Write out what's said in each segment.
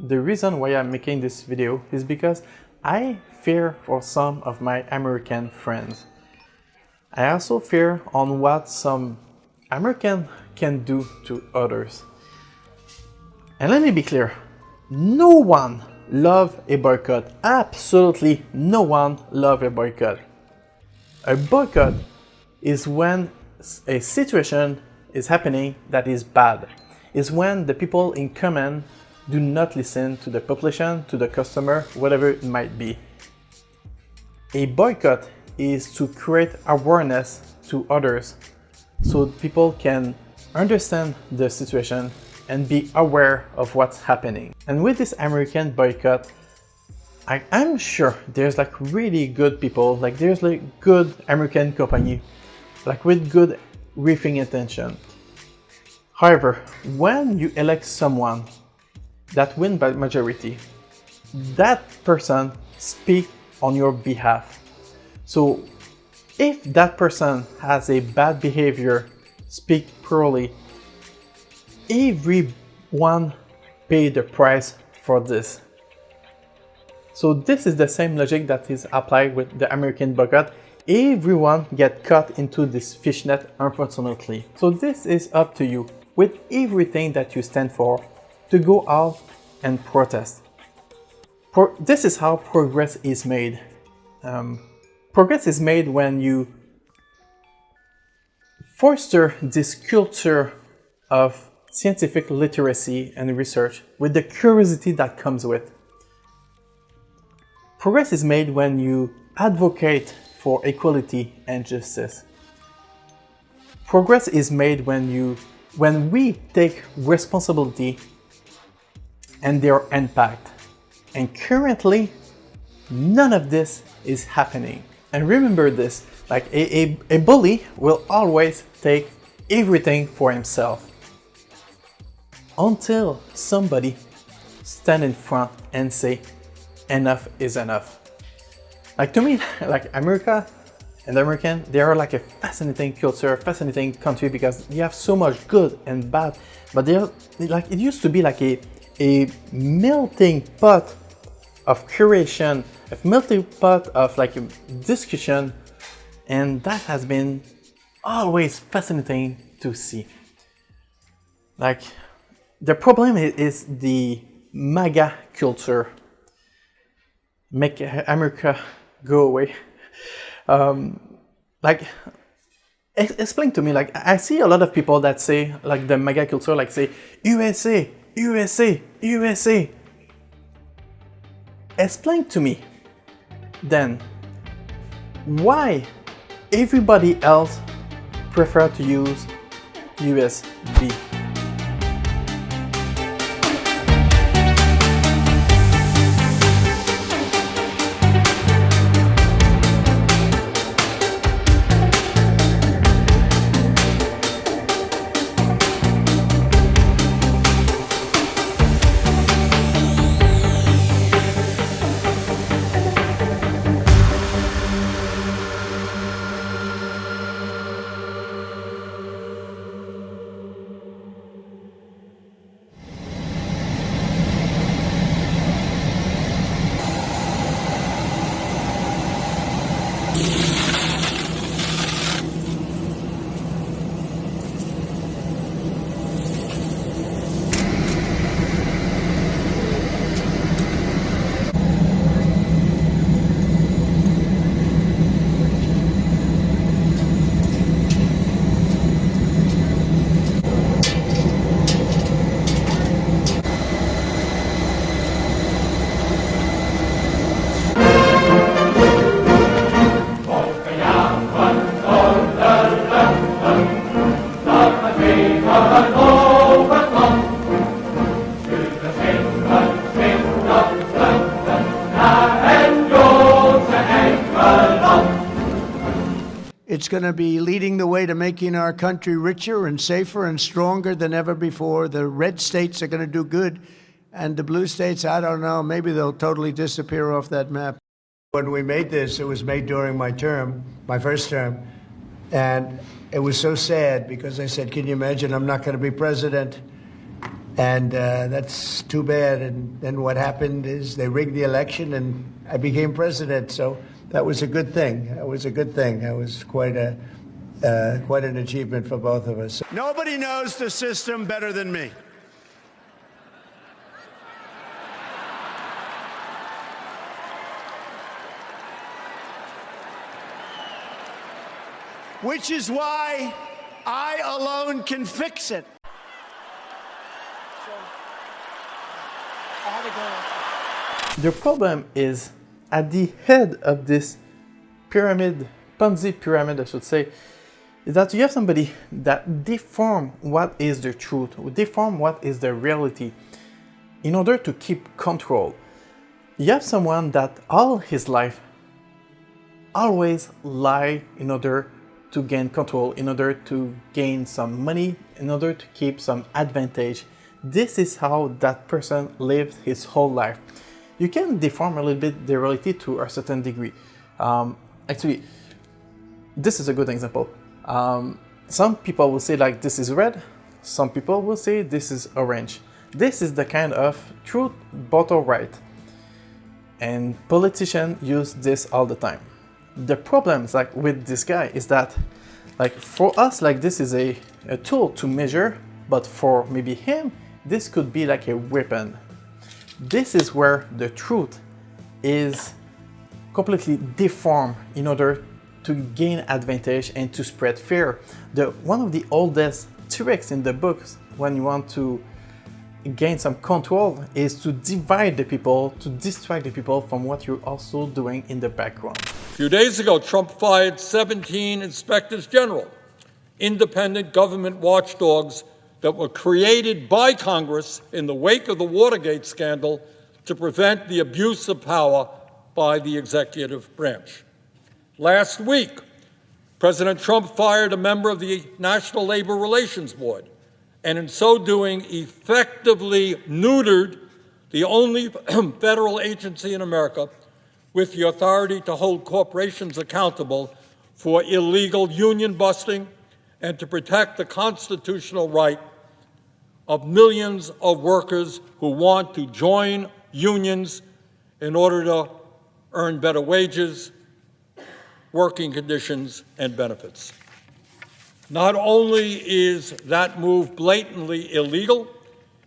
The reason why I'm making this video is because I fear for some of my American friends. I also fear on what some Americans can do to others. And let me be clear, no one loves a boycott. Absolutely no one loves a boycott. A boycott is when a situation is happening that is bad. It's when the people in command do not listen to the population, to the customer, whatever it might be. A boycott is to create awareness to others so people can understand the situation and be aware of what's happening. And with this American boycott, I'm sure there's like really good people, like there's like good American company, like with good riffing intention. However, when you elect someone that wins by majority, that person speaks on your behalf. So if that person has a bad behavior, speak poorly, everyone pay the price for this. So this is the same logic that is applied with the American boycott. Everyone get caught into this fishnet, unfortunately. So this is up to you, with everything that you stand for, to go out and protest. This is how progress is made. Progress is made when you foster this culture of scientific literacy and research with the curiosity that comes with. Progress is made when you advocate for equality and justice. Progress is made when we take responsibility and their impact. And currently, none of this is happening. And remember this, like a bully will always take everything for himself until somebody stand in front and say, enough is enough. Like to me, like America and the American, they are like a fascinating culture, fascinating country because you have so much good and bad, but they're like, it used to be like a melting pot of curation, a melting pot of like discussion, and that has been always fascinating to see. Like the problem is the MAGA culture. Make America go away. Like, explain to me, like I see a lot of people that say, like the MAGA culture, like say, USA, USA, USA. Explain to me, then, why everybody else prefer to use USB? It's going to be leading the way to making our country richer and safer and stronger than ever before. The red states are going to do good, and the blue states, I don't know, maybe they'll totally disappear off that map. When we made this, it was made during my term, my first term, and it was so sad because I said, can you imagine, I'm not going to be president. And that's too bad. And then what happened is they rigged the election and I became president. So that was a good thing. That was a good thing. That was quite an achievement for both of us. Nobody knows the system better than me. Which is why I alone can fix it. The problem is at the head of this pyramid, Ponzi pyramid, I should say, is that you have somebody that deform what is the truth, deform what is the reality in order to keep control. You have someone that all his life always lie in order to gain control, in order to gain some money, in order to keep some advantage. This is how that person lives his whole life. You can deform a little bit the reality to a certain degree. Actually, this is a good example. Some people will say like this is red, some people will say this is orange. This is the kind of truth bottle right. And politicians use this all the time. The problem is like with this guy is that like for us like this is a tool to measure, but for maybe him this could be like a weapon. This is where the truth is completely deformed in order to gain advantage and to spread fear. One of the oldest tricks in the books when you want to gain some control is to divide the people, to distract the people from what you're also doing in the background. A few days ago, Trump fired 17 inspectors general, independent government watchdogs that were created by Congress in the wake of the Watergate scandal to prevent the abuse of power by the executive branch. Last week, President Trump fired a member of the National Labor Relations Board, and in so doing, effectively neutered the only federal agency in America with the authority to hold corporations accountable for illegal union busting and to protect the constitutional right of millions of workers who want to join unions in order to earn better wages, working conditions, and benefits. Not only is that move blatantly illegal,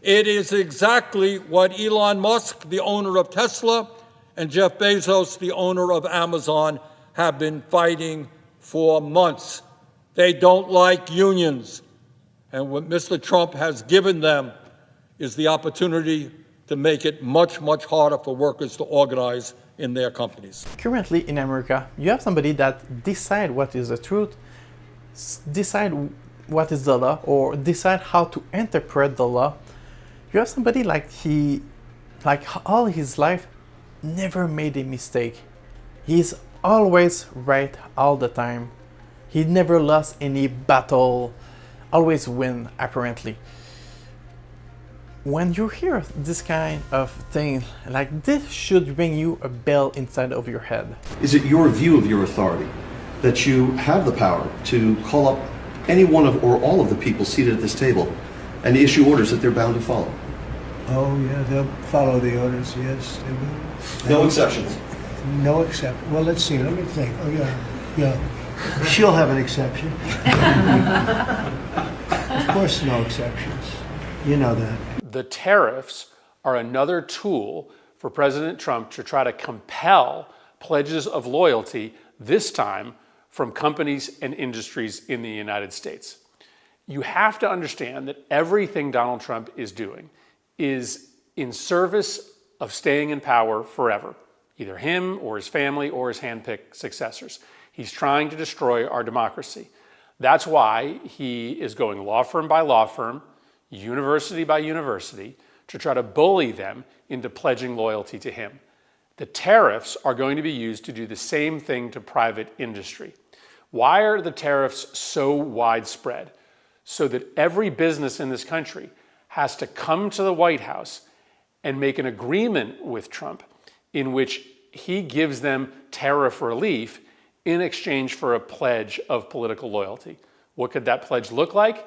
it is exactly what Elon Musk, the owner of Tesla, and Jeff Bezos, the owner of Amazon, have been fighting for months. They don't like unions. And what Mr. Trump has given them is the opportunity to make it much, much harder for workers to organize in their companies. Currently in America, you have somebody that decide what is the truth, decide what is the law, or decide how to interpret the law. You have somebody like all his life, never made a mistake. He's always right all the time. He never lost any battle, always win apparently. When you hear this kind of thing, like this should ring you a bell inside of your head. Is it your view of your authority that you have the power to call up any one of or all of the people seated at this table and issue orders that they're bound to follow? Oh, yeah, they'll follow the orders, yes, they will. No exceptions? No exception. Well, let's see, let me think. Oh, yeah. She'll have an exception. Of course, no exceptions. You know that. The tariffs are another tool for President Trump to try to compel pledges of loyalty, this time from companies and industries in the United States. You have to understand that everything Donald Trump is doing is in service of staying in power forever, either him or his family or his handpicked successors. He's trying to destroy our democracy. That's why he is going law firm by law firm, university by university, to try to bully them into pledging loyalty to him. The tariffs are going to be used to do the same thing to private industry. Why are the tariffs so widespread? So that every business in this country has to come to the White House and make an agreement with Trump in which he gives them tariff relief in exchange for a pledge of political loyalty. What could that pledge look like?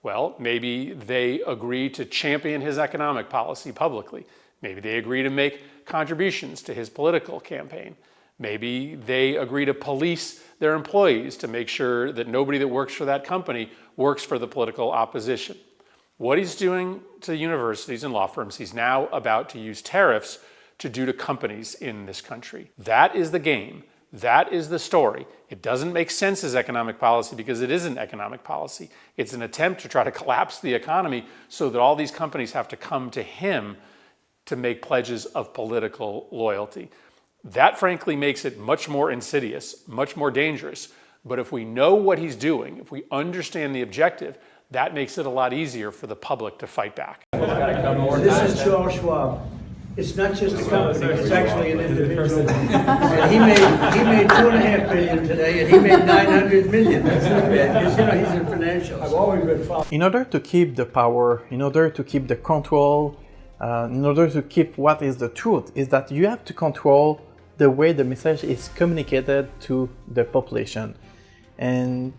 Well, maybe they agree to champion his economic policy publicly. Maybe they agree to make contributions to his political campaign. Maybe they agree to police their employees to make sure that nobody that works for that company works for the political opposition. What he's doing to universities and law firms, he's now about to use tariffs to do to companies in this country. That is the game. That is the story. It doesn't make sense as economic policy because it isn't economic policy. It's an attempt to try to collapse the economy so that all these companies have to come to him to make pledges of political loyalty. That frankly makes it much more insidious, much more dangerous. But if we know what he's doing, if we understand the objective, that makes it a lot easier for the public to fight back. This is Charles Schwab. It's not just a company, it's actually an individual. And he made $2.5 billion today, and he made $900 million. That's not bad, because he's in financials. I've always been following. In order to keep the power, in order to keep the control, in order to keep what is the truth, is that you have to control the way the message is communicated to the population. And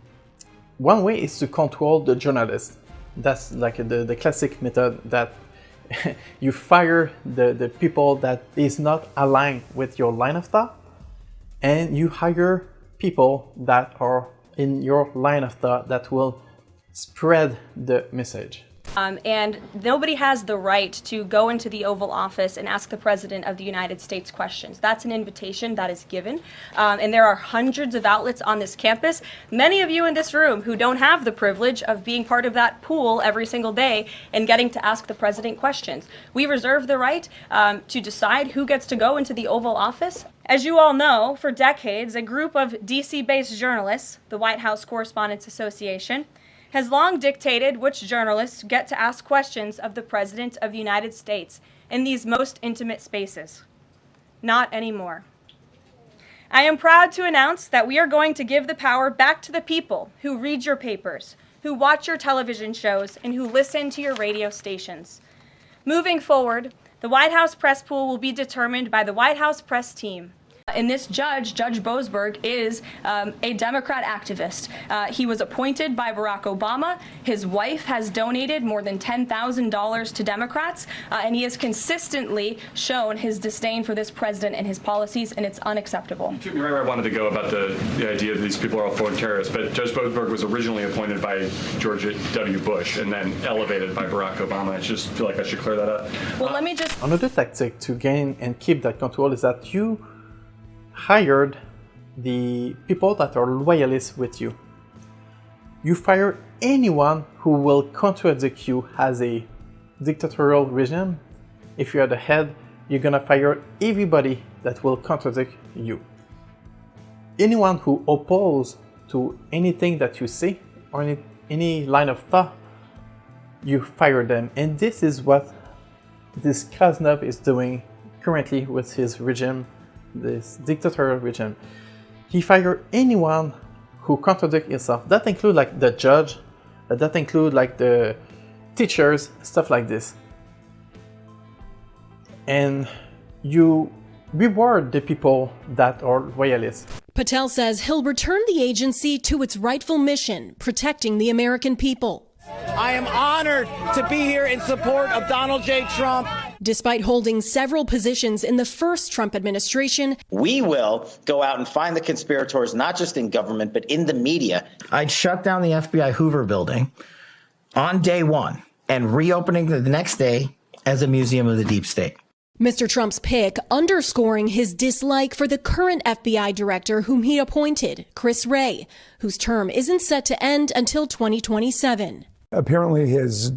one way is to control the journalists. That's like the classic method that you fire the people that is not aligned with your line of thought, and you hire people that are in your line of thought that will spread the message. And nobody has the right to go into the Oval Office and ask the President of the United States questions. That's an invitation that is given. And there are hundreds of outlets on this campus, many of you in this room who don't have the privilege of being part of that pool every single day and getting to ask the President questions. We reserve the right to decide who gets to go into the Oval Office. As you all know, for decades, a group of DC-based journalists, the White House Correspondents Association, has long dictated which journalists get to ask questions of the President of the United States in these most intimate spaces. Not anymore. I am proud to announce that we are going to give the power back to the people who read your papers, who watch your television shows, and who listen to your radio stations. Moving forward, the White House press pool will be determined by the White House press team. And this judge, Judge Boasberg, is a Democrat activist. He was appointed by Barack Obama. His wife has donated more than $10,000 to Democrats, and he has consistently shown his disdain for this president and his policies, and it's unacceptable. You took me right where I wanted to go about the idea that these people are all foreign terrorists, but Judge Boasberg was originally appointed by George W. Bush and then elevated by Barack Obama. I just feel like I should clear that up. Well, let me just... Another tactic to gain and keep that control is that you hired the people that are loyalists with you. You fire anyone who will contradict you as a dictatorial regime. If you are the head, you're gonna fire everybody that will contradict you. Anyone who opposes to anything that you say or any line of thought, you fire them. And this is what this Krasnov is doing currently with his regime, this dictatorial regime. He fired anyone who contradicts himself. That includes like the judge, that includes like the teachers, stuff like this. And you reward the people that are loyalists. Patel says he'll return the agency to its rightful mission, protecting the American people. I am honored to be here in support of Donald J. Trump. Despite holding several positions in the first Trump administration, we will go out and find the conspirators, not just in government, but in the media. I'd shut down the FBI Hoover building on day one and reopening it the next day as a museum of the deep state. Mr. Trump's pick underscoring his dislike for the current FBI director whom he appointed, Chris Wray, whose term isn't set to end until 2027. Apparently has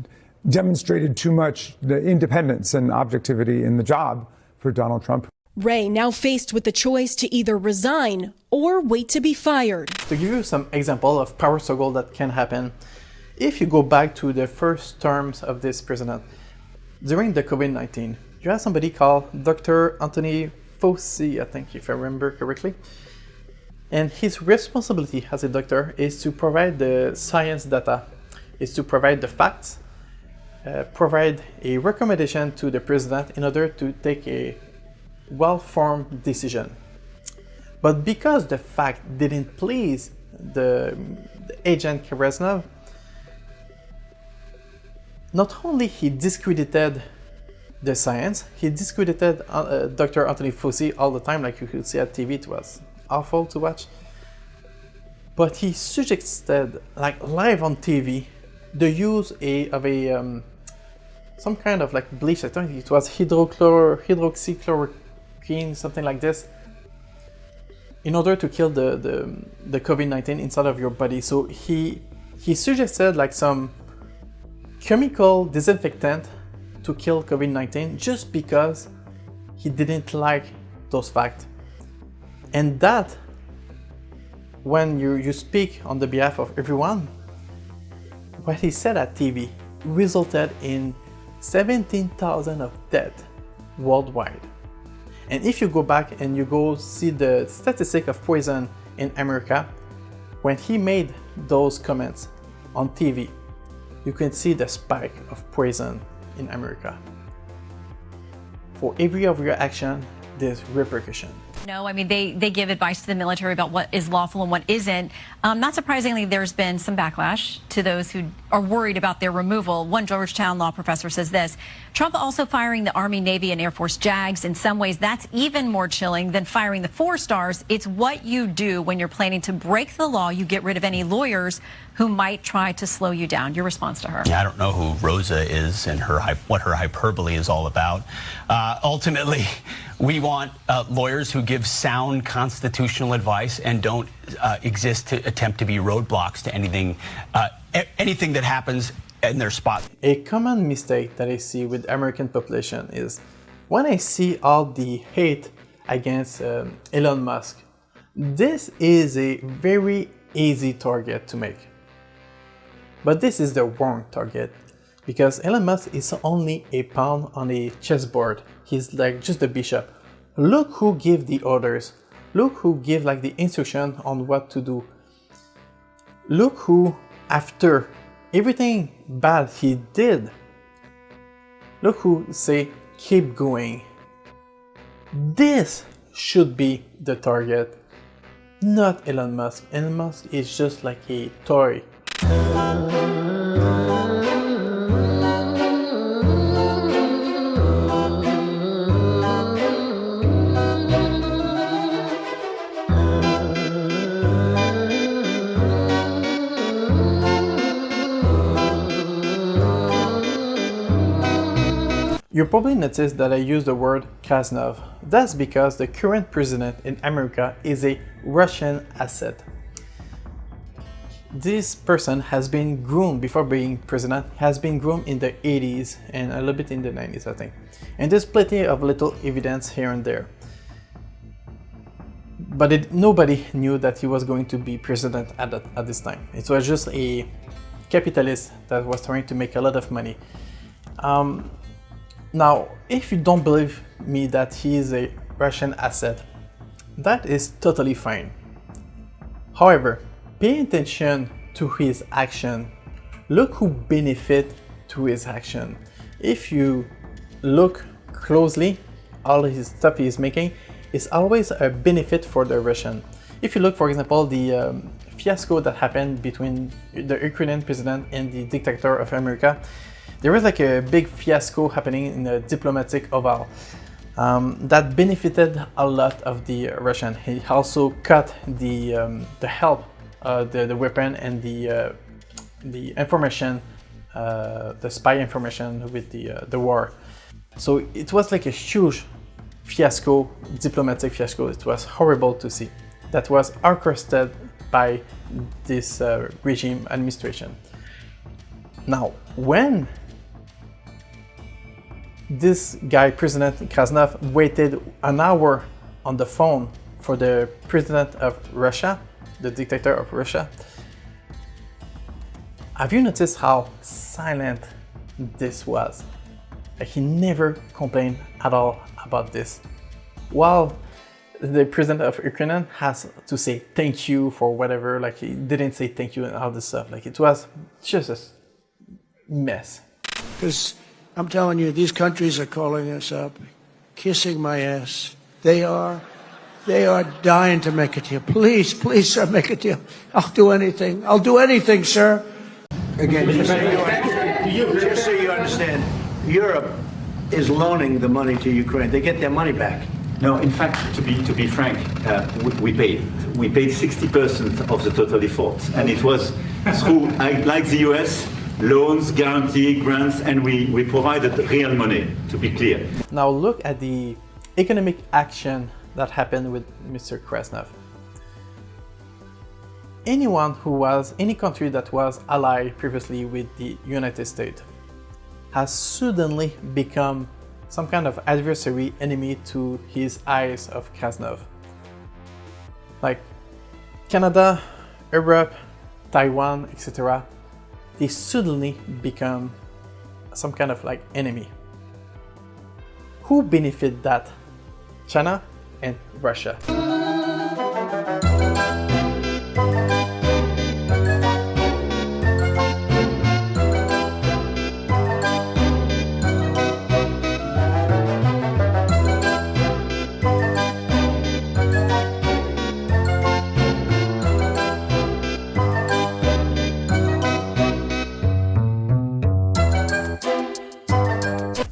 demonstrated too much independence and objectivity in the job for Donald Trump. Wray now faced with the choice to either resign or wait to be fired. To give you some example of power struggle that can happen, if you go back to the first terms of this president, during the COVID-19, you have somebody called Dr. Anthony Fauci, I think, if I remember correctly. And his responsibility as a doctor is to provide the science data, is to provide the facts, provide a recommendation to the president in order to take a well-formed decision. But because the fact didn't please the agent Krasnov, not only he discredited the science, he discredited Dr. Anthony Fauci all the time, like you could see at TV. It was awful to watch. But he suggested, like live on TV, the use of some kind of like bleach. I think it was hydroxychloroquine, something like this, in order to kill the COVID-19 inside of your body. So he suggested like some chemical disinfectant to kill COVID-19 just because he didn't like those facts. And that, when you speak on the behalf of everyone, what he said at TV resulted in 17,000 of deaths worldwide. And if you go back and you go see the statistic of poison in America, when he made those comments on TV, you can see the spike of poison in America. For every of your action, there's repercussion. No, I mean, they give advice to the military about what is lawful and what isn't. Not surprisingly, there's been some backlash to those who are worried about their removal. One Georgetown law professor says this: Trump also firing the Army, Navy, and Air Force JAGs. In some ways, that's even more chilling than firing the 4 stars. It's what you do when you're planning to break the law. You get rid of any lawyers who might try to slow you down. Your response to her? I don't know who Rosa is and what her hyperbole is all about. Ultimately, we want lawyers who give sound constitutional advice and don't exist to attempt to be roadblocks to anything that happens in their spot. A common mistake that I see with American population is when I see all the hate against Elon Musk, this is a very easy target to make. But this is the wrong target, because Elon Musk is only a pawn on a chessboard. He's like just the bishop. Look who give the orders. Look who give like the instruction on what to do. Look who, after everything bad he did, look who say keep going. This should be the target, not Elon Musk. Elon Musk is just like a toy. You probably noticed that I use the word Krasnov. That's because the current president in America is a Russian asset. This person has been groomed before being president, has been groomed in the 80s and a little bit in the 90s, I think. And there's plenty of little evidence here and there. But nobody knew that he was going to be president at this time. It was just a capitalist that was trying to make a lot of money. Now, if you don't believe me that he is a Russian asset, that is totally fine. However, pay attention to his action. Look who benefit to his action. If you look closely, all his stuff he's making is always a benefit for the Russian. If you look, for example, the fiasco that happened between the Ukrainian president and the dictator of America, there was like a big fiasco happening in the diplomatic oval that benefited a lot of the Russian. He also cut the help, the weapon and the information, the spy information with the war. So it was like a huge fiasco, diplomatic fiasco. It was horrible to see. That was orchestrated by this regime administration. Now, when this guy, President Krasnov, waited an hour on the phone for the president of Russia, the dictator of Russia, have you noticed how silent this was? Like, he never complained at all about this. While the president of Ukraine has to say thank you for whatever, like he didn't say thank you and all this stuff. Like, it was just a mess. Because I'm telling you, these countries are calling us up, kissing my ass. They are dying to make a deal. Please, please, sir, make a deal. I'll do anything. I'll do anything, sir. Again, just so you understand, Europe is loaning the money to Ukraine. They get their money back. No, in fact, to be frank, we paid 60% of the total effort, and it was through, like the US, loans, guarantee, grants, and we provided real money, to be clear. Now look at the economic action that happened with Mr. Krasnov. Any country that was allied previously with the United States has suddenly become some kind of adversary enemy to his eyes of Krasnov. Like Canada, Europe, Taiwan, etc. They suddenly become some kind of like enemy. Who benefit that? China and Russia.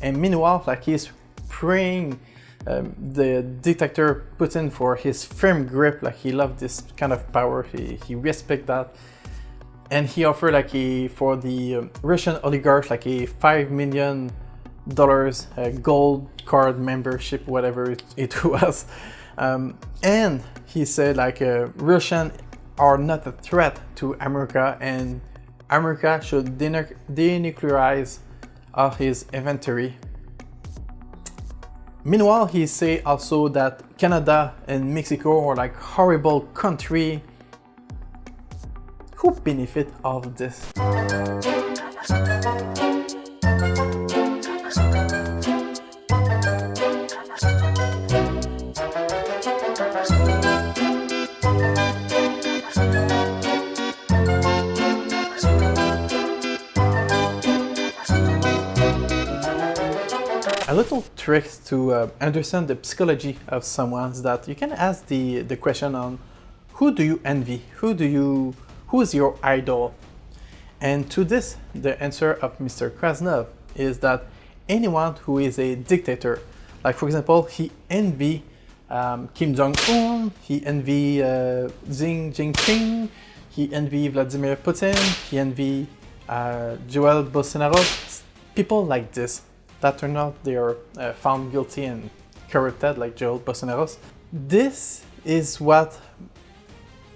And meanwhile, like he's praying the dictator Putin for his firm grip, like he loved this kind of power, he respect that, and he offered like for the Russian oligarchs like a $5 million gold card membership, whatever it was, and he said like Russians are not a threat to America, and America should denuclearize all his inventory. Meanwhile, he say also that Canada and Mexico are like horrible country. Who benefit of this? A little trick to understand the psychology of someone is that you can ask the question on who do you envy, who is your idol, and to this the answer of Mr. Krasnov is that anyone who is a dictator, like for example he envy Kim Jong-un, he envy Xi Jinping, he envy Vladimir Putin, he envy Joel Bolsonaro, people like this that turn out they are found guilty and corrupted like Joel Bolsonaro. This is what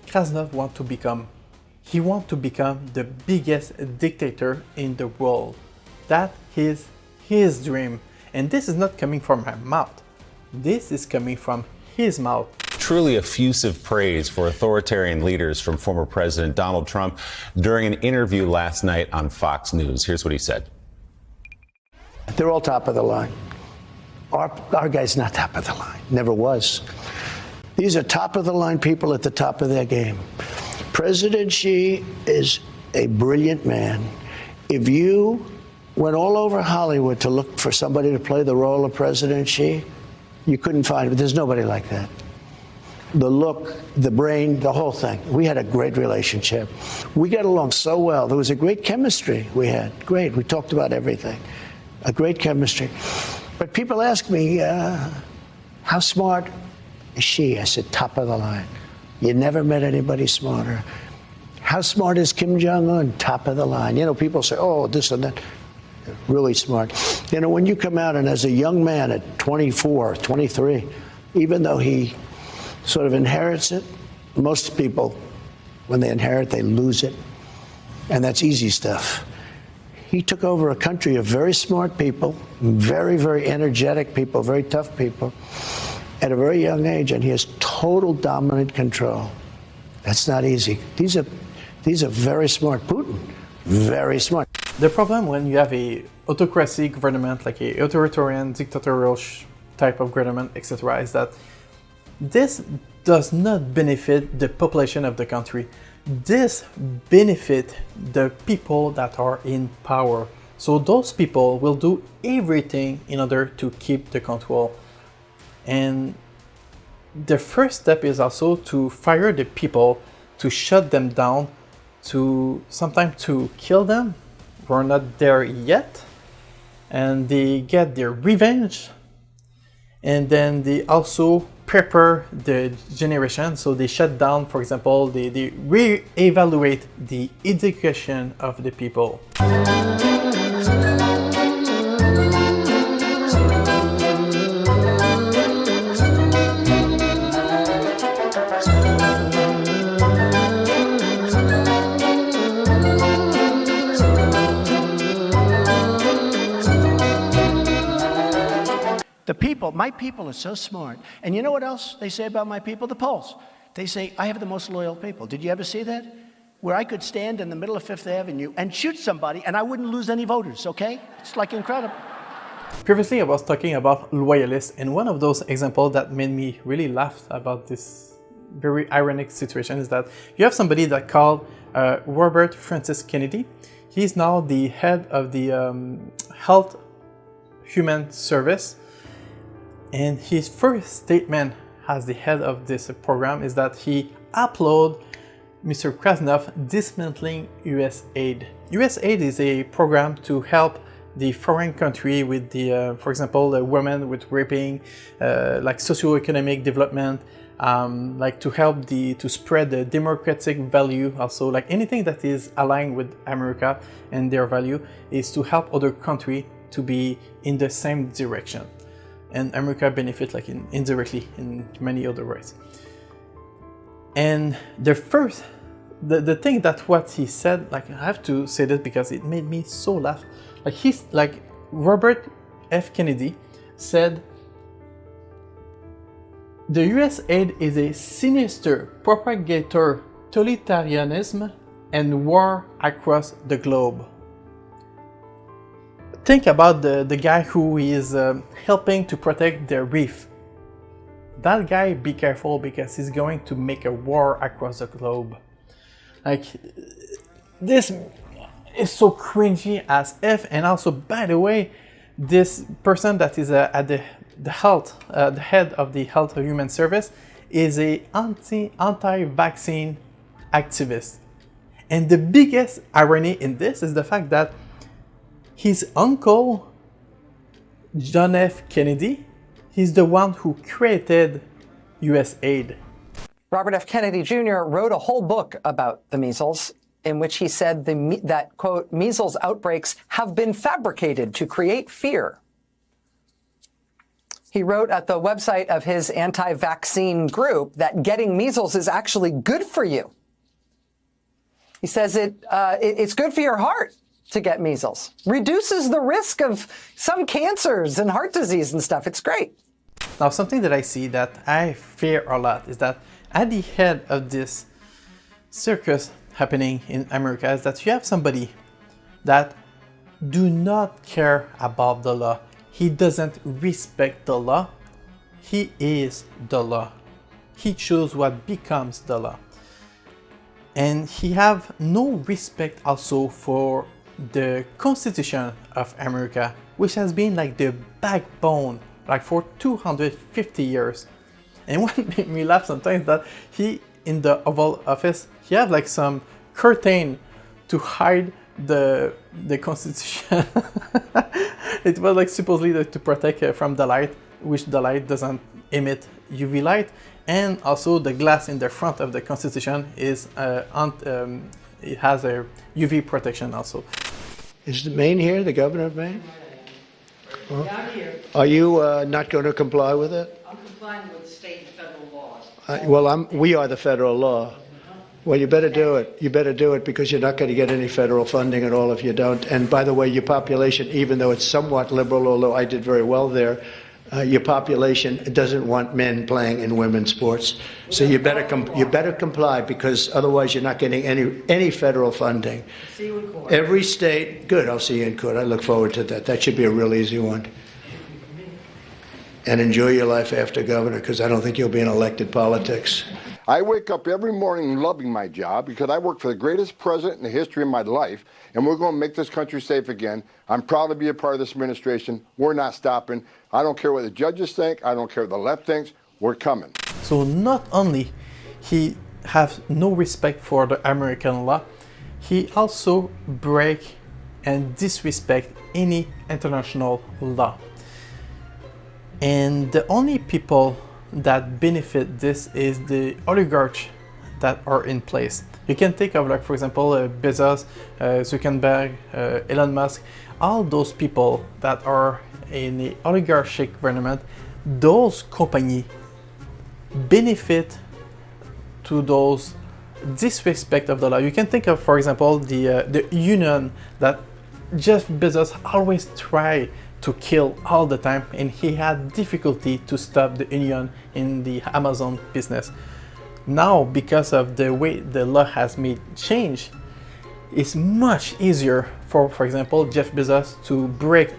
Krasnov wants to become. He wants to become the biggest dictator in the world. That is his dream. And this is not coming from my mouth. This is coming from his mouth. Truly effusive praise for authoritarian leaders from former President Donald Trump during an interview last night on Fox News. Here's what he said. They're all top of the line. Our guy's not top of the line. Never was. These are top of the line people at the top of their game. President Xi is a brilliant man. If you went all over Hollywood to look for somebody to play the role of President Xi, you couldn't find it. There's nobody like that. The look, the brain, the whole thing. We had a great relationship. We got along so well. There was a great chemistry we had. Great. We talked about everything. A great chemistry. But people ask me, how smart is she? I said, top of the line. You never met anybody smarter. How smart is Kim Jong-un? Top of the line. You know, people say, oh, this and that. Really smart. You know, when you come out and as a young man at 24, 23, even though he sort of inherits it, most people, when they inherit, they lose it. And that's easy stuff. He took over a country of very smart people, very, very energetic people, very tough people, at a very young age, and he has total dominant control. That's not easy. These are very smart. Putin, very smart. The problem when you have a autocracy government, like a authoritarian, dictatorial type of government, etc., is that this does not benefit the population of the country. This benefit the people that are in power. So those people will do everything in order to keep the control. And the first step is also to fire the people, to shut them down, to sometimes to kill them. We're not there yet, and they get their revenge, and then they also prepare the generation. So they shut down, for example, they re-evaluate the education of the people. The people, my people are so smart. And you know what else they say about my people? The polls. They say, I have the most loyal people. Did you ever see that? Where I could stand in the middle of Fifth Avenue and shoot somebody and I wouldn't lose any voters, okay? It's like incredible. Previously, I was talking about loyalists, and one of those examples that made me really laugh about this very ironic situation is that you have somebody that called Robert Francis Kennedy. He's now the head of the Health Human Service. And his first statement as the head of this program is that he applauded Mr. Krasnov dismantling U.S.A. U.S.A. is a program to help the foreign country with the, for example, the women with raping, like socioeconomic development, like to help to spread the democratic value. Also, like anything that is aligned with America and their value is to help other countries to be in the same direction. And America benefit like indirectly in many other ways. And the thing that what he said, like I have to say this because it made me so laugh. Like Robert F. Kennedy said, the U.S. aid is a sinister propagator totalitarianism and war across the globe. Think about the guy who is helping to protect the reef. That guy, be careful because he's going to make a war across the globe. Like, this is so cringy as if, and also, by the way, this person that is at the head of the Health Human Service is a anti-vaccine activist. And the biggest irony in this is the fact that his uncle, John F. Kennedy, he's the one who created U.S.A. Robert F. Kennedy Jr. wrote a whole book about the measles in which he said that, quote, measles outbreaks have been fabricated to create fear. He wrote at the website of his anti-vaccine group that getting measles is actually good for you. He says it's good for your heart to get measles. Reduces the risk of some cancers and heart disease and stuff. It's great. Now, something that I see that I fear a lot is that at the head of this circus happening in America is that you have somebody that do not care about the law. He doesn't respect the law. He is the law. He chose what becomes the law. And he have no respect also for the Constitution of America, which has been like the backbone like for 250 years. And what made me laugh sometimes that he, in the Oval Office, he have like some curtain to hide the Constitution. It was like supposedly to protect from the light, which the light doesn't emit UV light, and also the glass in the front of the Constitution is it has a UV protection also. Is Maine here, the governor of Maine? Well, I'm here. Are you not going to comply with it? I'm complying with state and federal laws. We are the federal law. Well, you better do it. You better do it because you're not going to get any federal funding at all if you don't. And by the way, your population, even though it's somewhat liberal, although I did very well there, your population doesn't want men playing in women's sports. So you better comply because otherwise you're not getting any federal funding. See you in court. Every state, good, I'll see you in court. I look forward to that. That should be a real easy one. And enjoy your life after governor because I don't think you'll be in elected politics. I wake up every morning loving my job because I work for the greatest president in the history of my life, and we're going to make this country safe again. I'm proud to be a part of this administration. We're not stopping. I don't care what the judges think. I don't care what the left thinks. We're coming. So not only he has no respect for the American law, he also break and disrespect any international law. And the only people that benefit this is the oligarchs that are in place. You can think of, like, for example, Bezos, Zuckerberg, Elon Musk, all those people that are in the oligarchic government. Those companies benefit to those disrespect of the law. You can think of, for example, the union that Jeff Bezos always try to kill all the time, and he had difficulty to stop the union in the Amazon business. Now, because of the way the law has made change, it's much easier for example, Jeff Bezos to break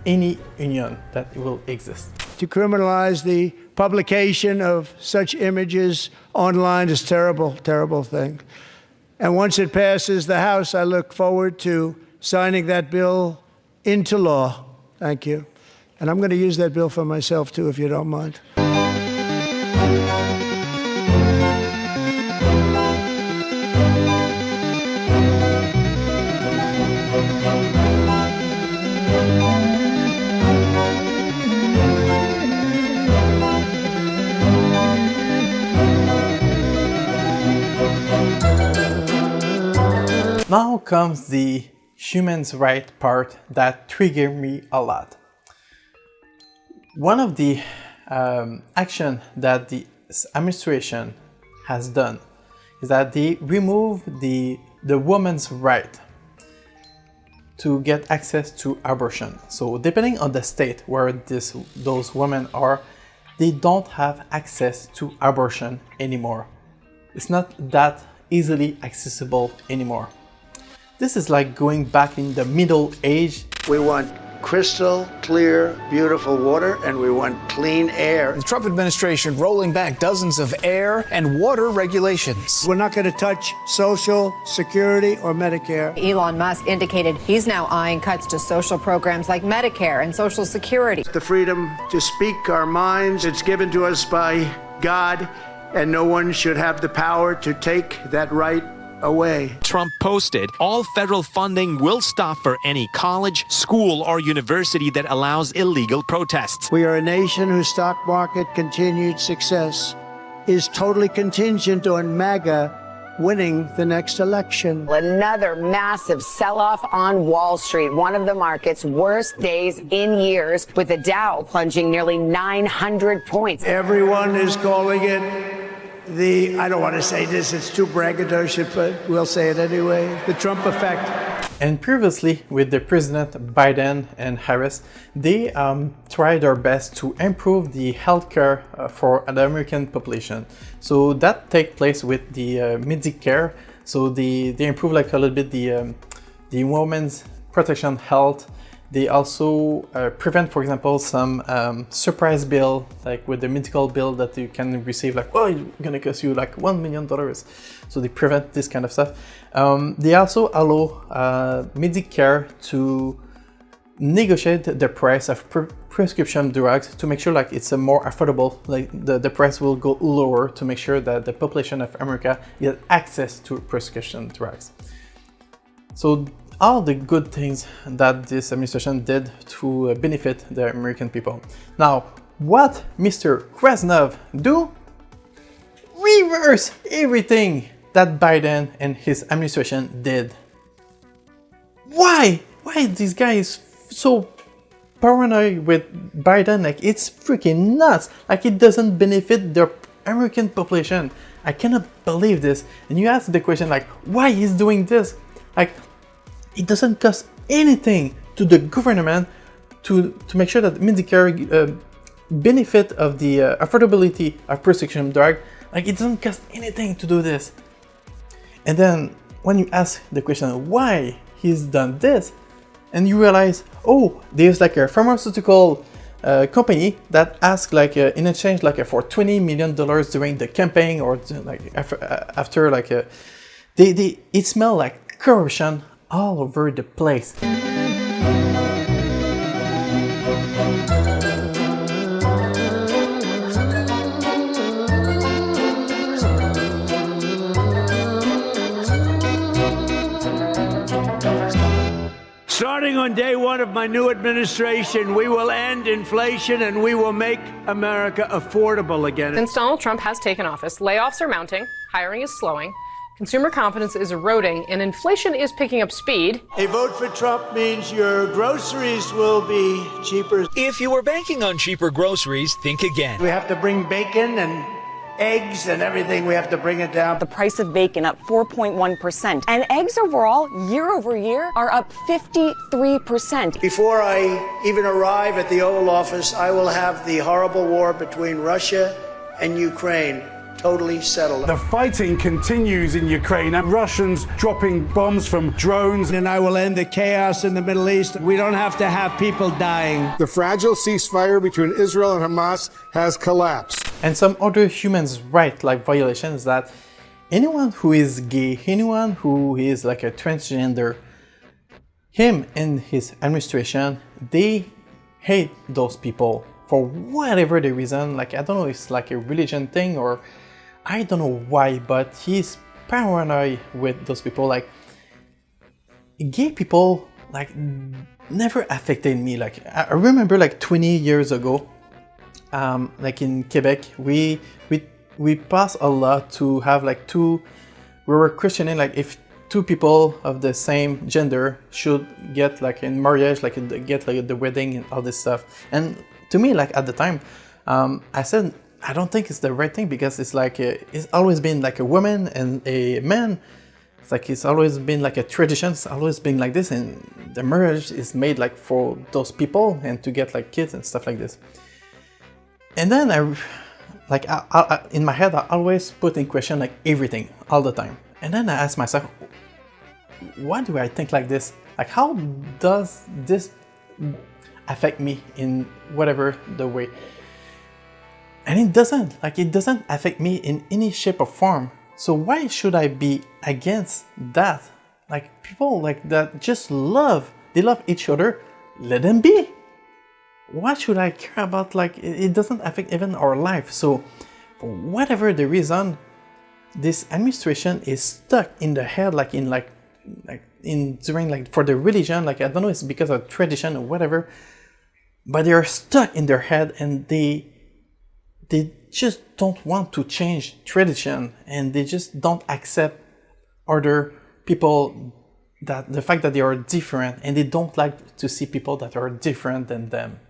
any union that will exist. To criminalize the publication of such images online is terrible, terrible thing. And once it passes the House, I look forward to signing that bill into law. Thank you. And I'm going to use that bill for myself, too, if you don't mind. Now comes the human rights part that triggered me a lot. One of the action that the administration has done is that they remove the woman's right to get access to abortion. So depending on the state where those women are, they don't have access to abortion anymore. It's not that easily accessible anymore. This is like going back in the Middle Age. We want crystal clear, beautiful water, and we want clean air. The Trump administration rolling back dozens of air and water regulations. We're not going to touch Social Security or Medicare. Elon Musk indicated he's now eyeing cuts to social programs like Medicare and Social Security. The freedom to speak our minds, it's given to us by God, and no one should have the power to take that right away. Trump posted, all federal funding will stop for any college, school, or university that allows illegal protests. We are a nation whose stock market continued success is totally contingent on MAGA winning the next election. Another massive sell-off on Wall Street, one of the market's worst days in years, with the Dow plunging nearly 900 points. Everyone is calling it I don't want to say this, it's too braggadocious, but we'll say it anyway, the Trump effect. And previously, with the President Biden and Harris, they tried their best to improve the healthcare for the American population. So that take place with the Medicare. So they improve like a little bit the women's protection health. They also prevent, for example, some surprise bill, like with the medical bill that you can receive, like, oh, it's gonna cost you like $1 million. So they prevent this kind of stuff. They also allow Medicare to negotiate the price of prescription drugs to make sure like it's a more affordable, like the price will go lower to make sure that the population of America gets access to prescription drugs. So all the good things that this administration did to benefit the American people. Now, what Mr. Krasnov do? Reverse everything that Biden and his administration did. Why? Why this guy is so paranoid with Biden? Like, it's freaking nuts. Like, it doesn't benefit the American population. I cannot believe this. And you ask the question like, why he's doing this? Like, it doesn't cost anything to the government to make sure that Medicare benefit of the affordability of prescription drug. Like, it doesn't cost anything to do this. And then when you ask the question why he's done this, and you realize, oh, there's like a pharmaceutical company that asked like in exchange like for $20 million during the campaign, or like after like it smelled like corruption all over the place. Starting on day one of my new administration, we will end inflation and we will make America affordable again. Since Donald Trump has taken office, layoffs are mounting, hiring is slowing, consumer confidence is eroding, and inflation is picking up speed. A vote for Trump means your groceries will be cheaper. If you were banking on cheaper groceries, think again. We have to bring bacon and eggs and everything, we have to bring it down. The price of bacon up 4.1%. And eggs overall, year over year, are up 53%. Before I even arrive at the Oval Office, I will have the horrible war between Russia and Ukraine totally settled. The fighting continues in Ukraine and Russians dropping bombs from drones. And I will end the chaos in the Middle East. We don't have to have people dying. The fragile ceasefire between Israel and Hamas has collapsed. And some other human rights like violations that anyone who is gay, anyone who is like a transgender, him and his administration, they hate those people for whatever the reason. Like, I don't know if it's like a religion thing or I don't know why, but he's paranoid with those people. Like, gay people like never affected me. Like, I remember like 20 years ago, like in Quebec, we passed a law to have like we were questioning like if two people of the same gender should get like in marriage, like get like the wedding and all this stuff. And to me, like at the time, I said, I don't think it's the right thing because it's like it's always been like a woman and a man. It's like it's always been like a tradition. It's always been like this, and the marriage is made like for those people and to get like kids and stuff like this. And then I in my head I always put in question like everything all the time. And then I ask myself, why do I think like this? Like, how does this affect me in whatever the way? And it doesn't affect me in any shape or form. So why should I be against that? Like, people like that just they love each other, let them be. Why should I care about, like, it doesn't affect even our life. So for whatever the reason, this administration is stuck in the head, for the religion, like, I don't know, it's because of tradition or whatever, but they are stuck in their head and they just don't want to change tradition, and they just don't accept other people, that the fact that they are different, and they don't like to see people that are different than them.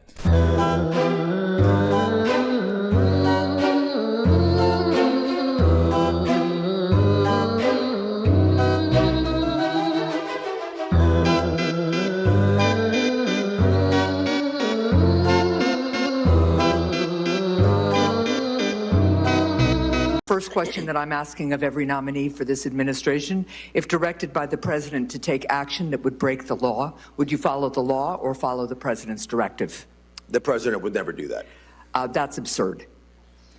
First question that I'm asking of every nominee for this administration: if directed by the president to take action that would break the law, would you follow the law or follow the president's directive? The president would never do that. That's absurd.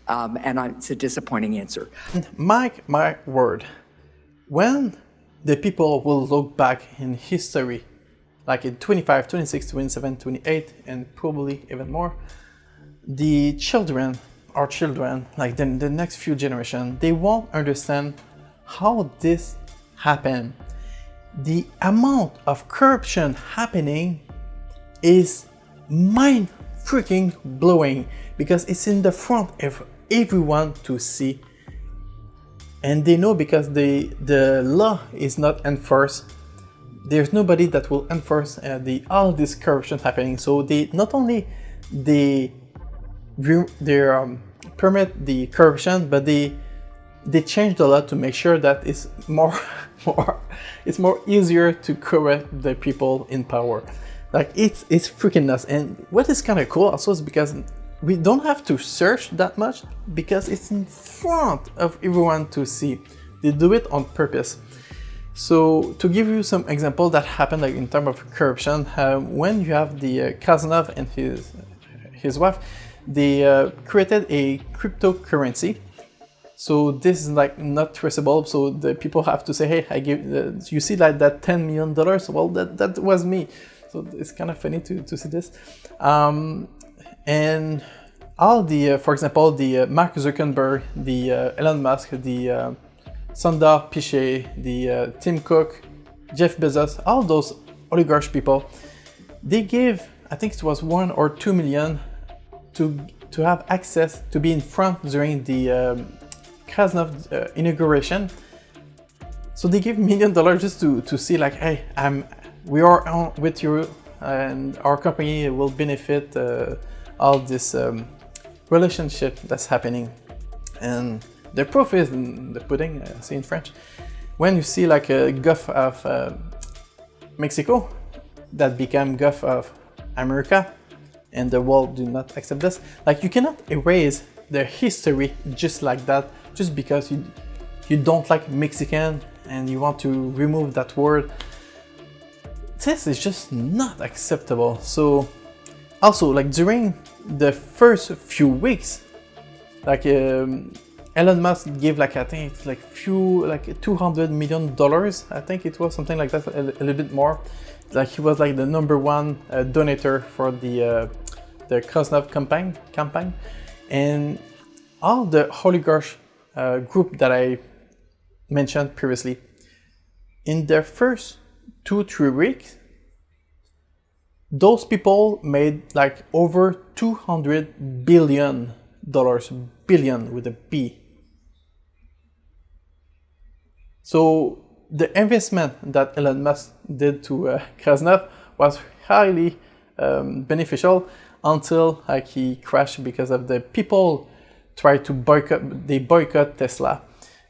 It's a disappointing answer. Mark my word, when the people will look back in history, like in 25, 26, 27, 28, and probably even more, the children, our children, like the next few generations, they won't understand how this happened. The amount of corruption happening is mind freaking blowing because it's in the front of everyone to see, and they know because the law is not enforced. There's nobody that will enforce all this corruption happening. So they not only permit the corruption, but they changed the law to make sure that it's more easier to correct the people in power. Like, it's freaking nuts. And what is kind of cool also is because we don't have to search that much because it's in front of everyone to see. They do it on purpose. So to give you some example that happened, like in terms of corruption, when you have the Kazanov and his wife, they created a cryptocurrency. So this is like not traceable. So the people have to say, hey, I give. You see like that $10 million? Well, that was me. So it's kind of funny to see this. And all the, for example, the Mark Zuckerberg, the Elon Musk, the Sundar Pichai, the Tim Cook, Jeff Bezos, all those oligarch people, they gave, I think it was 1 or 2 million to have access to be in front during the Krasnov inauguration. So they give $1 million just to see like, hey, we are on with you and our company will benefit all this relationship that's happening. And the proof is in the pudding, say in French. When you see like a Gulf of Mexico that became Gulf of America, and the world do not accept this, like you cannot erase the history just like that, just because you don't like Mexican and you want to remove that word. This is just not acceptable. So also like during the first few weeks, like Elon Musk gave like, I think it's like $200 million, I think it was something like that, a little bit more. Like he was like the #1 donator for the Krasnov campaign, and all the Oligarchs group that I mentioned previously, in their first 2-3 weeks, those people made like over $200 billion, billion with a B. So the investment that Elon Musk did to Krasnov was highly beneficial until like he crashed because of the people tried to boycott Tesla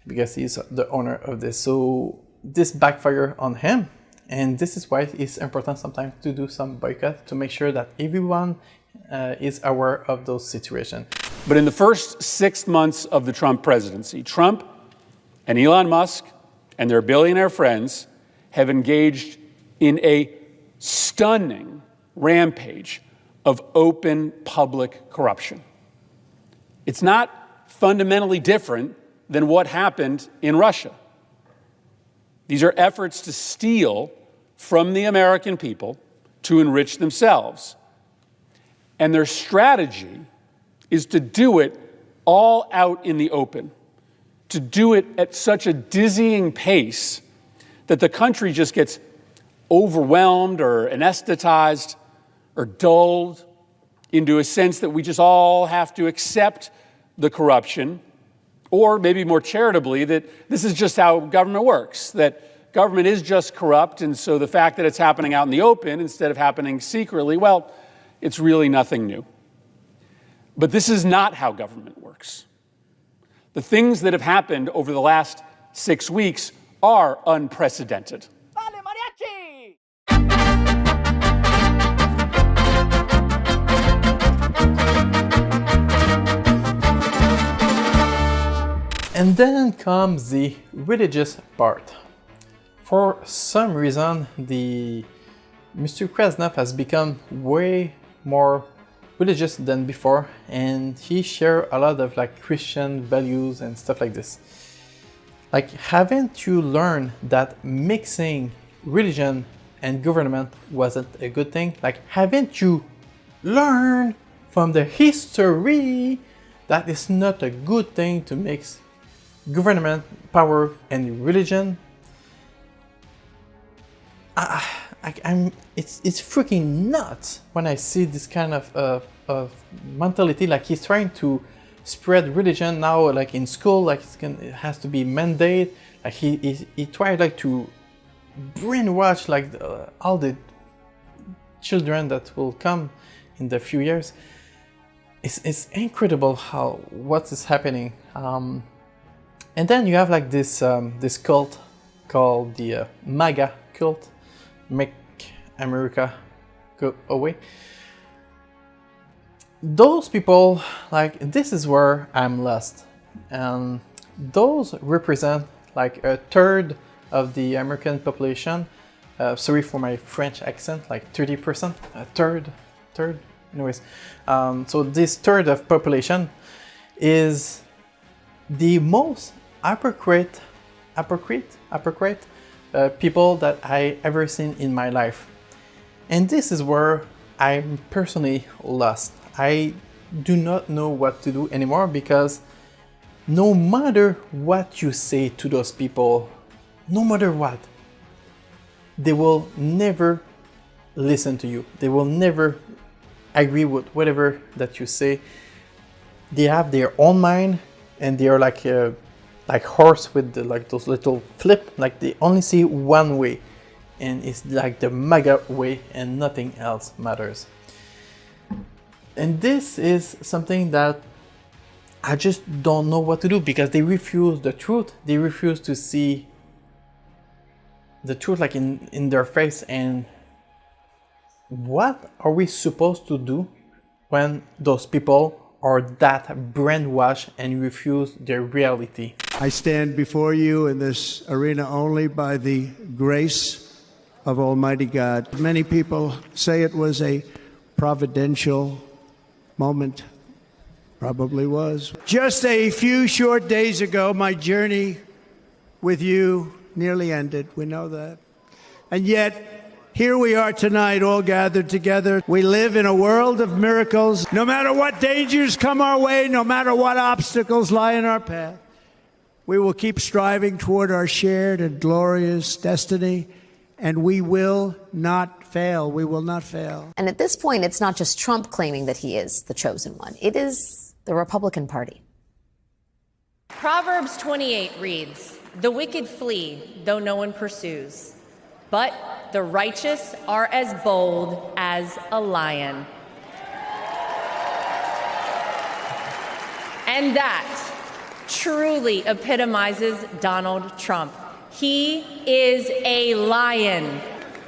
because he's the owner of this. So this backfired on him, and this is why it's important sometimes to do some boycott to make sure that everyone is aware of those situations. But in the first 6 months of the Trump presidency, Trump and Elon Musk and their billionaire friends have engaged in a stunning rampage of open public corruption. It's not fundamentally different than what happened in Russia. These are efforts to steal from the American people to enrich themselves. And their strategy is to do it all out in the open, to do it at such a dizzying pace that the country just gets overwhelmed or anesthetized or dulled into a sense that we just all have to accept the corruption, or maybe more charitably, that this is just how government works, that government is just corrupt, and so the fact that it's happening out in the open instead of happening secretly, well, it's really nothing new. But this is not how government works. The things that have happened over the last 6 weeks are unprecedented. And then comes the religious part. For some reason, Mr. Krasnov has become way more religious than before, and he shares a lot of like Christian values and stuff like this. Like, haven't you learned that mixing religion and government wasn't a good thing? Like, haven't you learned from the history that it's not a good thing to mix government, power, and religion? It's freaking nuts when I see this kind of mentality. Like, he's trying to spread religion now, like in school, like it has to be mandated. Like he tried like to brainwash like all the children that will come in the few years. It's incredible how what is happening. And then you have like this cult called the MAGA cult, Make America Go Away. Those people, like, this is where I'm lost. And those represent like a third of the American population. Sorry for my French accent, like 30%, a third. Anyways, so this third of population is the most hypocrite people that I ever seen in my life. And this is where I'm personally lost. I do not know what to do anymore, because no matter what you say to those people, no matter what, they will never listen to you. They will never agree with whatever that you say. They have their own mind, and they are like horse with like those little flip. Like they only see one way, and it's like the MAGA way, and nothing else matters. And this is something that I just don't know what to do, because they refuse the truth. They refuse to see the truth like in their face. And what are we supposed to do when those people are that brainwashed and refuse their reality? I stand before you in this arena only by the grace of Almighty God. Many people say it was a providential moment. Probably was. Just a few short days ago, my journey with you nearly ended. We know that. And yet, here we are tonight, all gathered together. We live in a world of miracles. No matter what dangers come our way, no matter what obstacles lie in our path, we will keep striving toward our shared and glorious destiny, and we will not fail. We will not fail. And at this point, it's not just Trump claiming that he is the chosen one. It is the Republican Party. Proverbs 28 reads, "The wicked flee, though no one pursues, but the righteous are as bold as a lion." And that truly epitomizes Donald Trump. He is a lion.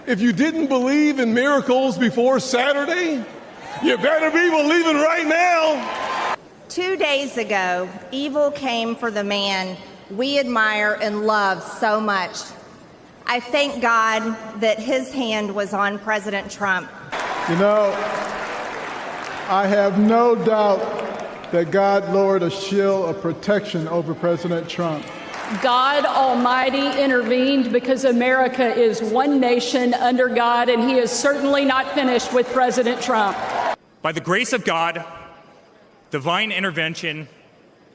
If you didn't believe in miracles before Saturday, you better be believing right now. 2 days ago, evil came for the man we admire and love so much. I thank God that his hand was on President Trump. You know, I have no doubt that God lowered a shield of protection over President Trump. God Almighty intervened because America is one nation under God, and he is certainly not finished with President Trump. By the grace of God, divine intervention,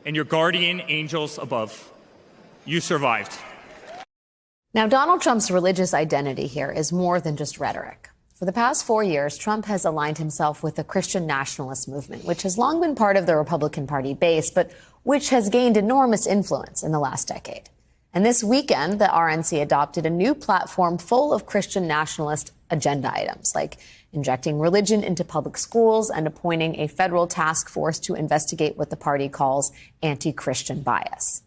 and your guardian angels above, you survived. Now, Donald Trump's religious identity here is more than just rhetoric. For the past 4 years, Trump has aligned himself with the Christian nationalist movement, which has long been part of the Republican Party base, but which has gained enormous influence in the last decade. And this weekend, the RNC adopted a new platform full of Christian nationalist agenda items, like injecting religion into public schools and appointing a federal task force to investigate what the party calls anti-Christian bias.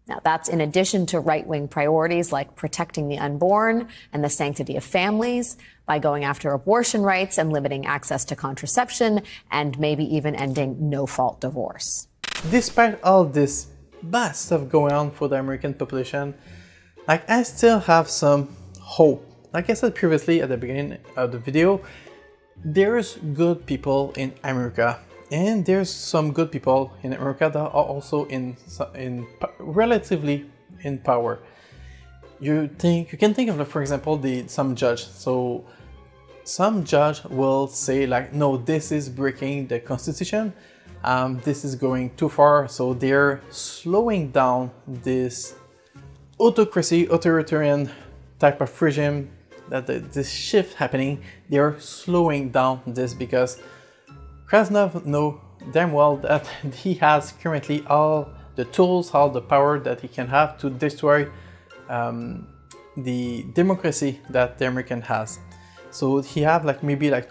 Now, that's in addition to right-wing priorities like protecting the unborn and the sanctity of families by going after abortion rights and limiting access to contraception and maybe even ending no-fault divorce. Despite all this bad stuff going on for the American population, like, I still have some hope. Like I said previously at the beginning of the video, there's good people in America, and there's some good people in America that are also relatively in power. You can think of, for example, some judge. So some judge will say like, no, this is breaking the Constitution. This is going too far. So they're slowing down this autocracy, authoritarian type of regime, that this shift happening. They're slowing down this because Krasnov knows damn well that he has currently all the tools, all the power that he can have to destroy the democracy that the American has. So he have like maybe like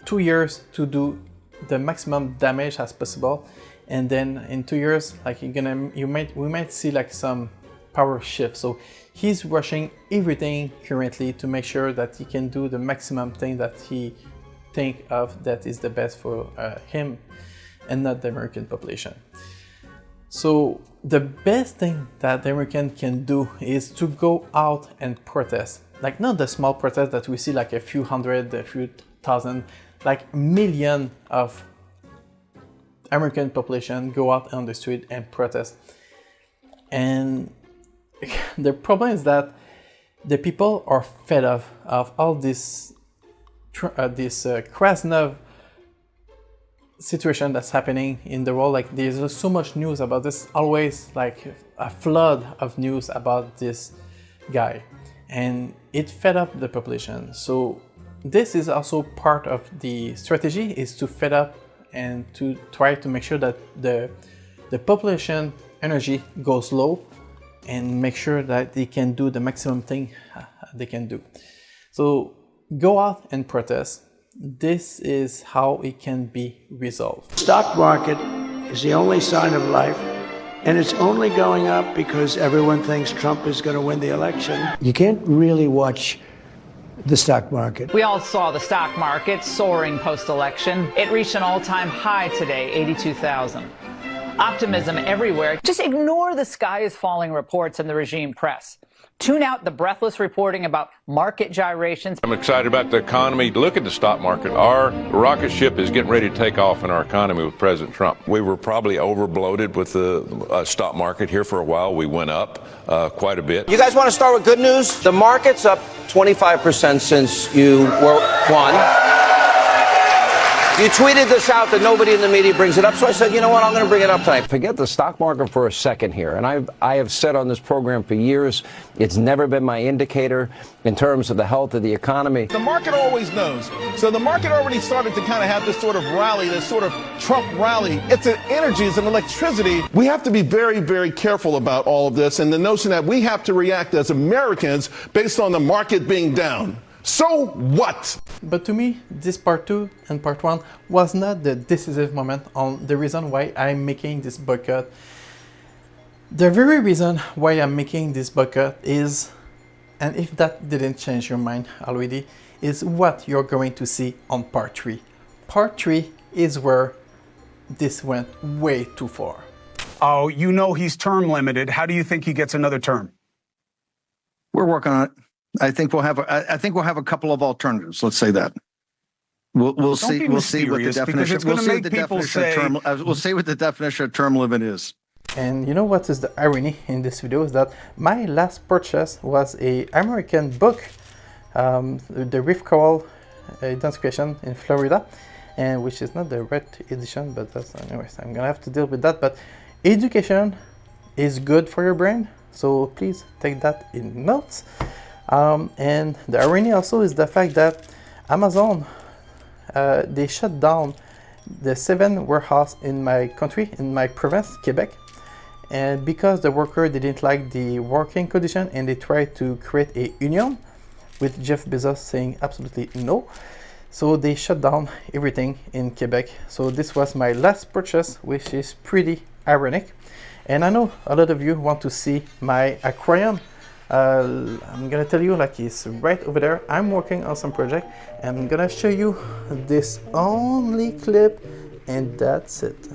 2 years to do the maximum damage as possible, and then in 2 years, like we might see like some power shift. So he's rushing everything currently to make sure that he can do the maximum thing that he think of that is the best for him and not the American population. So the best thing that the American can do is to go out and protest. Like, not the small protest that we see like a few hundred, a few thousand, like million of American population go out on the street and protest. And the problem is that the people are fed up of all this Krasnov situation that's happening in the world. Like, there's so much news about this, always like a flood of news about this guy, and it fed up the population. So this is also part of the strategy, is to fed up and to try to make sure that the population energy goes low and make sure that they can do the maximum thing they can do. So go out and protest. This is how it can be resolved. Stock market is the only sign of life, and it's only going up because everyone thinks Trump is going to win the election. You can't really watch the stock market. We all saw the stock market soaring post-election. It reached an all-time high today, 82,000. Optimism everywhere. Just ignore the sky is falling reports in the regime press. Tune out the breathless reporting about market gyrations. I'm excited about the economy. Look at the stock market. Our rocket ship is getting ready to take off in our economy with President Trump. We were probably overbloated with the stock market here for a while. We went up quite a bit. You guys want to start with good news? The market's up 25% since you won. You tweeted this out that nobody in the media brings it up, so I said, you know what, I'm going to bring it up tonight. Forget the stock market for a second here, and I have said on this program for years, it's never been my indicator in terms of the health of the economy. The market always knows. So the market already started to kind of have this sort of rally, this sort of Trump rally. It's an energy, it's an electricity. We have to be very, very careful about all of this and the notion that we have to react as Americans based on the market being down. So what? But to me, this part 2 and part 1 was not the decisive moment on the reason why I'm making this boycott. The very reason why I'm making this boycott is, and if that didn't change your mind already, is what you're going to see on part 3. Part 3 is where this went way too far. Oh, you know he's term limited. How do you think he gets another term? We're working on it. I think we'll have a couple of alternatives. Let's say that. We'll see. We'll see what the definition. We'll see what the definition of term. We'll see what the definition of term limit is. And you know what is the irony in this video is that my last purchase was a American book, the Reef Coral Identification in Florida, and which is not the red edition, but that's anyways. I'm gonna have to deal with that. But education is good for your brain, so please take that in notes. And the irony also is the fact that Amazon, they shut down the 7 warehouses in my country, in my province, Quebec, and because the worker didn't like the working condition and they tried to create a union with Jeff Bezos saying absolutely no, so they shut down everything in Quebec. So this was my last purchase, which is pretty ironic. And I know a lot of you want to see my aquarium. I'm gonna tell you, like, it's right over there. I'm working on some project and I'm gonna show you this only clip, and that's it.